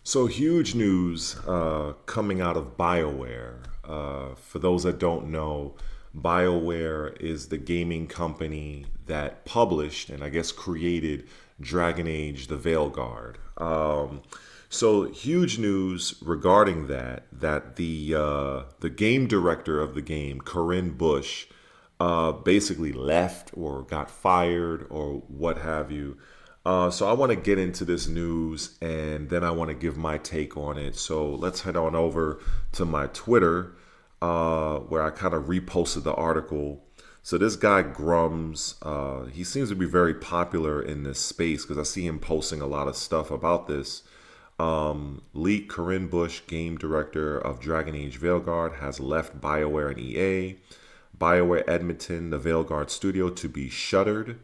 So huge news coming out of BioWare. For those that don't know, BioWare is the gaming company that published and I guess created Dragon Age the Veilguard. So huge news regarding that the game director of the game, Corinne Busche, basically left or got fired or what have you. So I want to get into this news and then I want to give my take on it. So let's head on over to my Twitter where I kind of reposted the article. So this guy Grums, he seems to be very popular in this space because I see him posting a lot of stuff about this. Leak Corinne Busche, game director of Dragon Age Veilguard, has left BioWare and EA. BioWare Edmonton, the Veilguard studio, to be shuttered.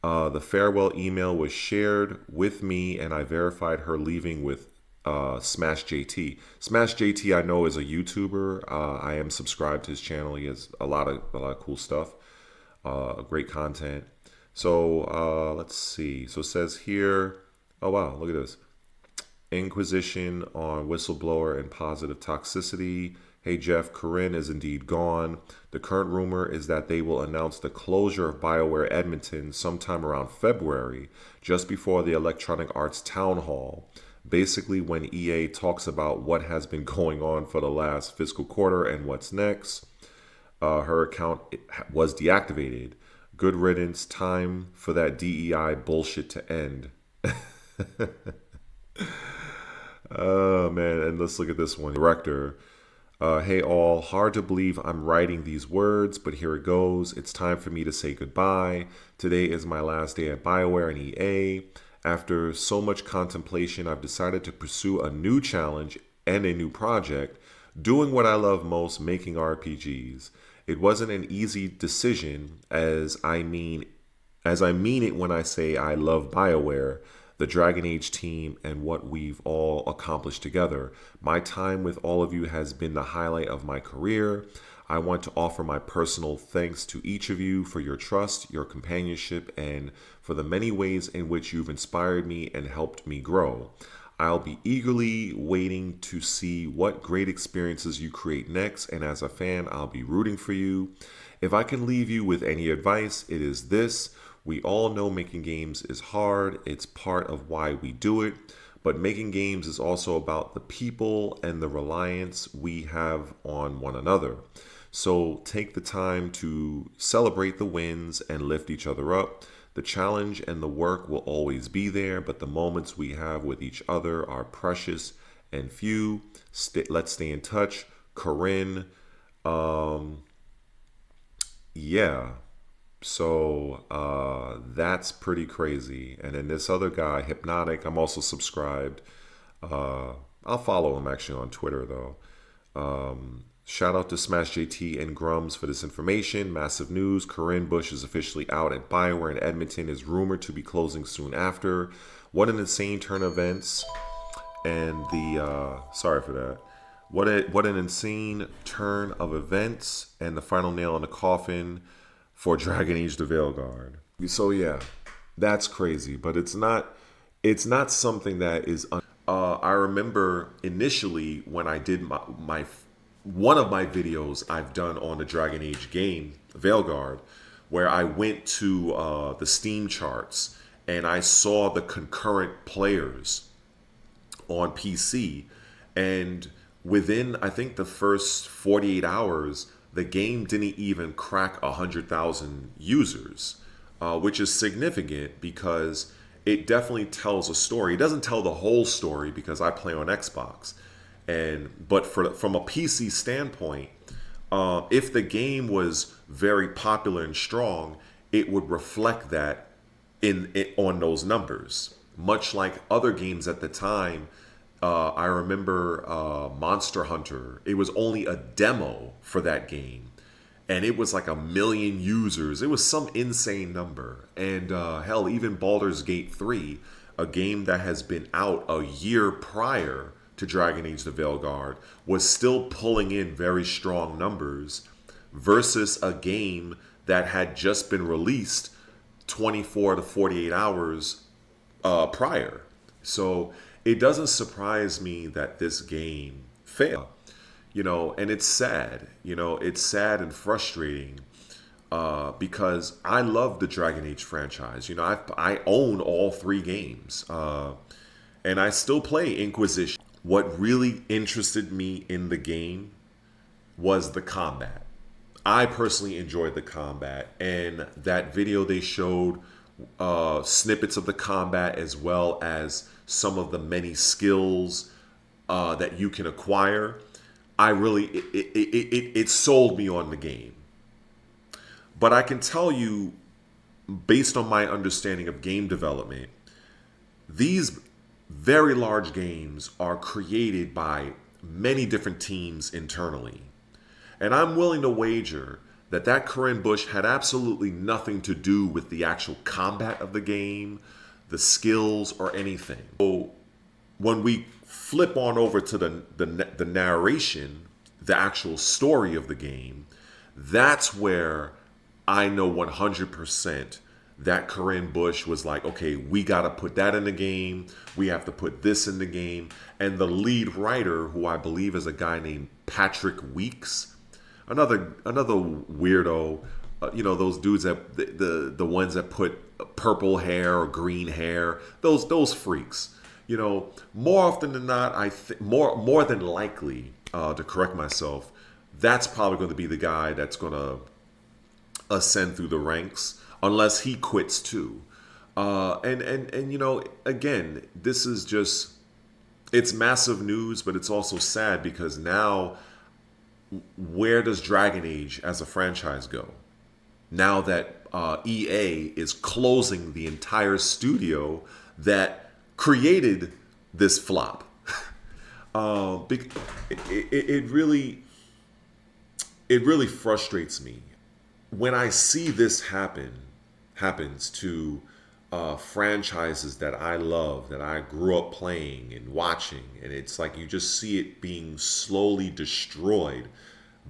The farewell email was shared with me, and I verified her leaving with Smash JT. Smash JT, I know, is a YouTuber. I am subscribed to his channel. He has a lot of cool stuff, great content. So let's see. So it says here, oh wow, look at this. Inquisition on whistleblower and positive toxicity. Hey Jeff, Corinne is indeed gone. The current rumor is that they will announce the closure of BioWare Edmonton sometime around February, just before the Electronic Arts Town Hall. Basically, when EA talks about what has been going on for the last fiscal quarter and what's next, her account was deactivated. Good riddance, time for that DEI bullshit to end. Oh man, and let's look at this one. Director. Hey all, hard to believe I'm writing these words, but here it goes. It's time for me to say goodbye. Today is my last day at BioWare and EA. After so much contemplation, I've decided to pursue a new challenge and a new project, doing what I love most, making RPGs. It wasn't an easy decision, as I mean it when I say I love BioWare, the Dragon Age team, and what we've all accomplished together. My time with all of you has been the highlight of my career. I want to offer my personal thanks to each of you for your trust, your companionship, and for the many ways in which you've inspired me and helped me grow. I'll be eagerly waiting to see what great experiences you create next, and as a fan, I'll be rooting for you. If I can leave you with any advice, it is this. We all know making games is hard. It's part of why we do it. But making games is also about the people and the reliance we have on one another. So take the time to celebrate the wins and lift each other up. The challenge and the work will always be there, but the moments we have with each other are precious and few. Let's stay in touch. Corinne, yeah. So that's pretty crazy. And then this other guy, Hypnotic, I'm also subscribed. I'll follow him actually on Twitter though. Shout out to Smash JT and Grums for this information. Massive news. Corinne Busche is officially out at BioWare and Edmonton is rumored to be closing soon after. What an insane turn of events. And sorry for that. What an insane turn of events and the final nail in the coffin for Dragon Age the Veilguard. So yeah, that's crazy, but it's not something that is I remember initially when I did my one of my videos I've done on the Dragon Age game, Veilguard, where I went to the Steam charts and I saw the concurrent players on PC, and within I think the first 48 hours, the game didn't even crack 100,000 users, which is significant because it definitely tells a story. It doesn't tell the whole story because I play on Xbox, but from a PC standpoint, if the game was very popular and strong, it would reflect that on those numbers. Much like other games at the time, I remember Monster Hunter. It was only a demo for that game, and it was like 1 million users. It was some insane number. And hell, even Baldur's Gate 3, a game that has been out a year prior to Dragon Age the Veilguard, was still pulling in very strong numbers versus a game that had just been released 24 to 48 hours prior. So it doesn't surprise me that this game failed. And it's sad. It's sad and frustrating because I love the Dragon Age franchise. I own all three games, and I still play Inquisition. What really interested me in the game was the combat. I personally enjoyed the combat, and that video they showed snippets of the combat as well as some of the many skills that you can acquire. It sold me on the game. But I can tell you, based on my understanding of game development, these very large games are created by many different teams internally. And I'm willing to wager that Corinne Busche had absolutely nothing to do with the actual combat of the game, the skills, or anything. So when we flip on over to the narration, the actual story of the game, that's where I know 100% that Corinne Busche was like, okay, we got to put that in the game. We have to put this in the game. And the lead writer, who I believe is a guy named Patrick Weeks, another weirdo, those dudes that the ones that put purple hair or green hair, those freaks. More often than not, more than likely, to correct myself, that's probably going to be the guy that's going to ascend through the ranks, unless he quits too. And again, this is just, it's massive news, but it's also sad because now, where does Dragon Age as a franchise go? Now that EA is closing the entire studio that created this flop. It really frustrates me when I see this happens to franchises that I love, that I grew up playing and watching, and it's like you just see it being slowly destroyed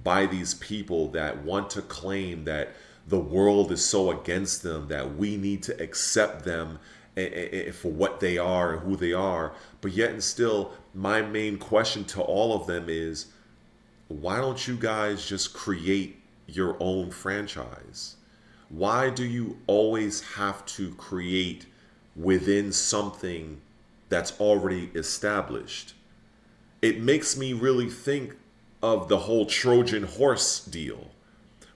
by these people that want to claim that the world is so against them that we need to accept them for what they are and who they are. But yet and still, my main question to all of them is, why don't you guys just create your own franchise? Why do you always have to create within something that's already established? It makes me really think of the whole Trojan horse deal,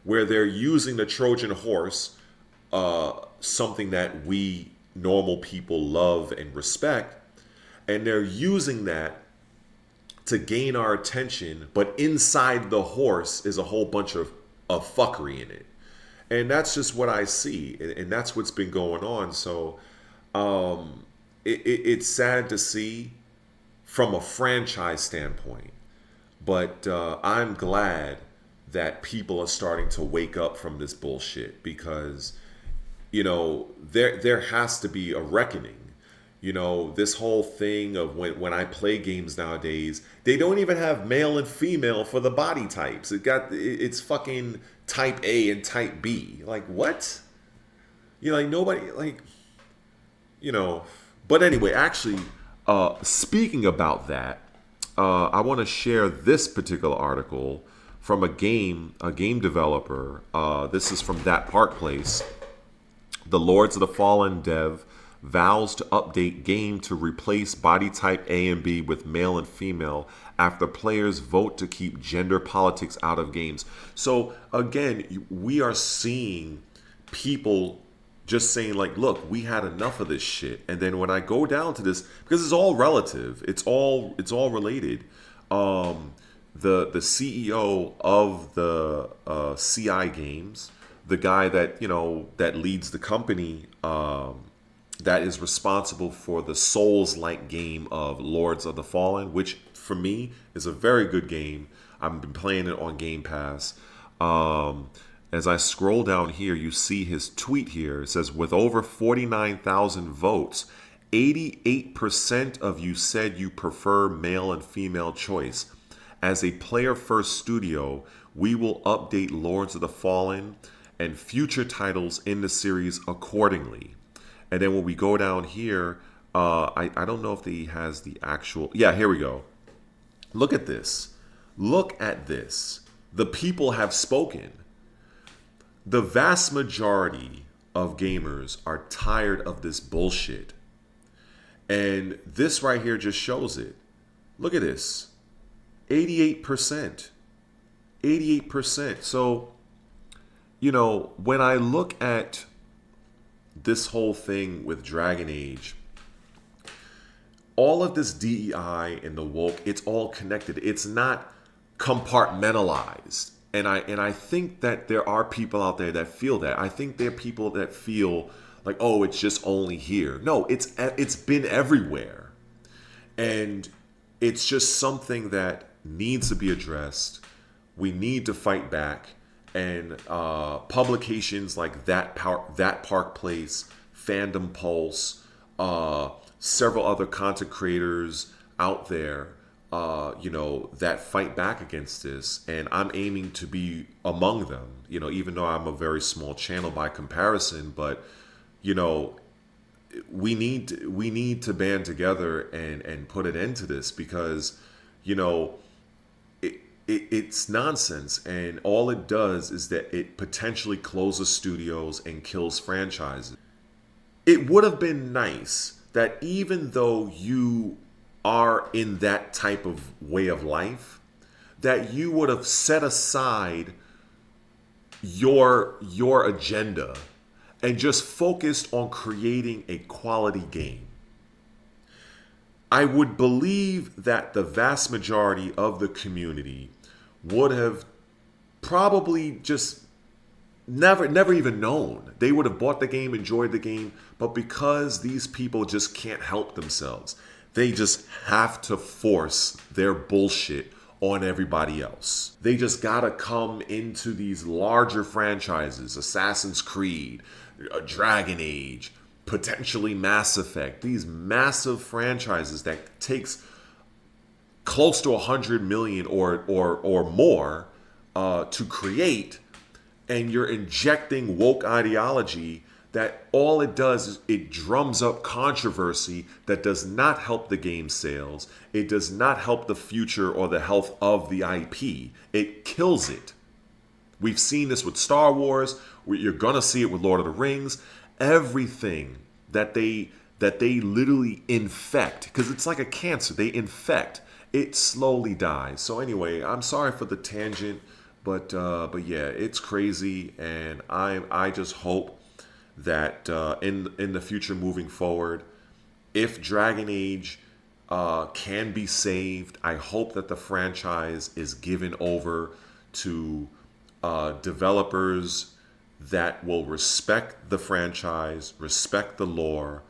where they're using the Trojan horse, something that we normal people love and respect, and they're using that to gain our attention, but inside the horse is a whole bunch of fuckery in it. And that's just what I see, and that's what's been going on. So it's sad to see from a franchise standpoint, but I'm glad that people are starting to wake up from this bullshit, because there has to be a reckoning. This whole thing of when I play games nowadays, they don't even have male and female for the body types. It's fucking type A and type B. Like, what? Nobody, but anyway, actually, speaking about that, I want to share this particular article from a game developer. This is from That Park Place. The Lords of the Fallen dev vows to update game to replace body type A and B with male and female after players vote to keep gender politics out of games. So again, we are seeing people just saying like, look, we had enough of this shit. And then when I go down to this, because it's all relative, it's all related. The CEO of the CI Games, the guy that that leads the company, that is responsible for the Souls-like game of Lords of the Fallen, which for me is a very good game. I've been playing it on Game Pass. As I scroll down here, you see his tweet here. It says, with over 49,000 votes, 88% of you said you prefer male and female choice. As a player-first studio, we will update Lords of the Fallen and future titles in the series accordingly. And then when we go down here, I don't know if he has the actual. Yeah, here we go. Look at this. Look at this. The people have spoken. The vast majority of gamers are tired of this bullshit. And this right here just shows it. Look at this. 88%. 88%. So, when I look at this whole thing with Dragon Age, all of this DEI and the woke, it's all connected. It's not compartmentalized. And I think that there are people out there that feel that. I think there are people that feel like, oh, it's just only here. No, it's been everywhere. And it's just something that needs to be addressed. We need to fight back. And publications like That Park Place, Fandom Pulse, several other content creators out there, that fight back against this, and I'm aiming to be among them. Even though I'm a very small channel by comparison, but we need to band together and put an end to this, because it's nonsense, and all it does is that it potentially closes studios and kills franchises. It would have been nice that even though you are in that type of way of life, that you would have set aside your agenda and just focused on creating a quality game. I would believe that the vast majority of the community would have probably just never even known. They would have bought the game, enjoyed the game, but because these people just can't help themselves, they just have to force their bullshit on everybody else. They just gotta come into these larger franchises, Assassin's Creed, Dragon Age, potentially Mass Effect, these massive franchises that takes close to 100 million or more to create, and you're injecting woke ideology that all it does is it drums up controversy that does not help the game sales. It does not help the future or the health of the IP. It kills it. We've seen this with Star Wars. You're going to see it with Lord of the Rings. Everything that they literally infect, because it's like a cancer. They infect. It slowly dies. So anyway, I'm sorry for the tangent, but yeah, it's crazy, and I just hope that in the future moving forward, if Dragon Age can be saved, I hope that the franchise is given over to developers that will respect the franchise, respect the lore,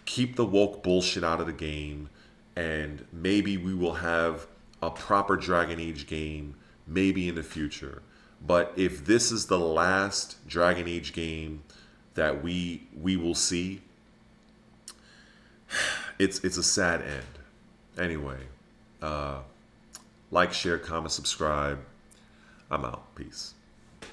keep the woke bullshit out of the game, and maybe we will have a proper Dragon Age game maybe in the future. But if this is the last Dragon Age game that we will see, it's a sad end. Anyway, like, share, comment, subscribe. I'm out. Peace.